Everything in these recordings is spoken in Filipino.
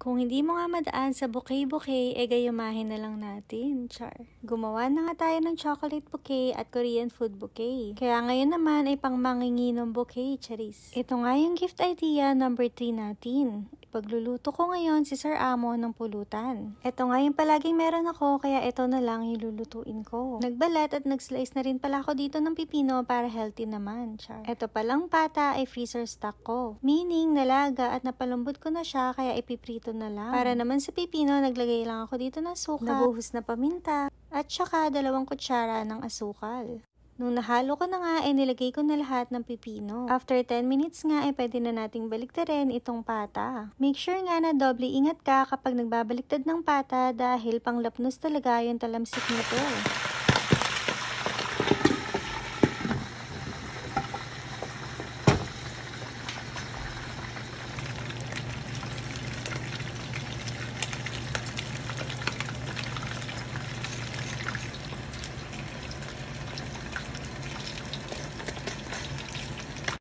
Kung hindi mo nga madaan sa bouquet-bouquet, gayumahin na lang natin, char. Gumawa na nga tayo ng chocolate bouquet at Korean food bouquet. Kaya ngayon naman ay pang manginginom bouquet, charis. Ito nga yung gift idea number 3 natin. Ipagluluto ko ngayon si Sir Amo ng pulutan. Ito nga yung palaging meron ako, kaya ito na lang yung lulutuin ko. Nagbalat at nag-slice na rin pala ako dito ng pipino para healthy naman, char. Ito palang pata ay freezer stock ko. Meaning, nalaga at napalambot ko na siya, kaya ipiprito na lang. Para naman sa pipino, naglagay lang ako dito ng suka, nabuhos na paminta, at saka 2 kutsara ng asukal. Nung nahalo ko na nga, nilagay ko na lahat ng pipino. After 10 minutes nga, pwede na nating baliktarin itong pata. Make sure nga na doble ingat ka kapag nagbabaliktad ng pata dahil panglapnos talaga yung talamsik nito.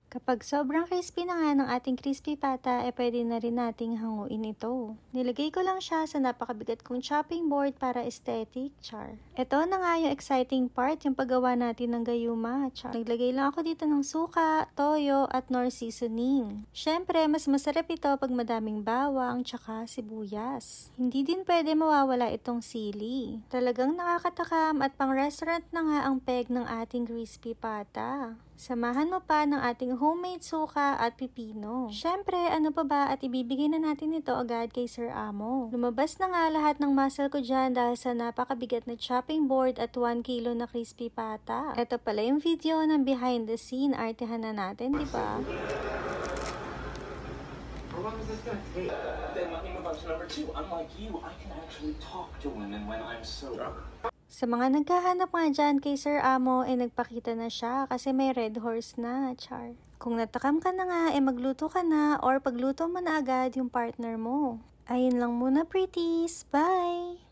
Kapag sobrang crispy na nga ng ating crispy pata, pwede na rin nating hanguin ito. Nilagay ko lang siya sa napakabigat kong chopping board para aesthetic, char. Ito na nga yung exciting part, yung paggawa natin ng gayuma, char. Naglagay lang ako dito ng suka, toyo, at nor seasoning. Syempre, mas masarap ito pag madaming bawang, tsaka sibuyas. Hindi din pwede mawawala itong sili. Talagang nakakatakam at pang restaurant na nga ang peg ng ating crispy pata. Samahan mo pa ng ating homemade suka at pipino. Syempre, ano pa ba, at ibibigay na natin ito agad kay Sir Amo. Lumabas na nga lahat ng muscle ko dyan dahil sa napakabigat na chopping board at 1 kilo na crispy pata. Ito pala yung video ng behind the scene. Artehan na natin, di ba? How long is this gonna take? Then let me move on to number 2. Unlike you, I can actually talk to women when I'm sober. Sa mga naghahanap nga dyan kay Sir Amo, nagpakita na siya kasi may red horse na, char. Kung natakam ka na nga, magluto ka na or pagluto mo na agad yung partner mo. Ayun lang muna, pretties. Bye!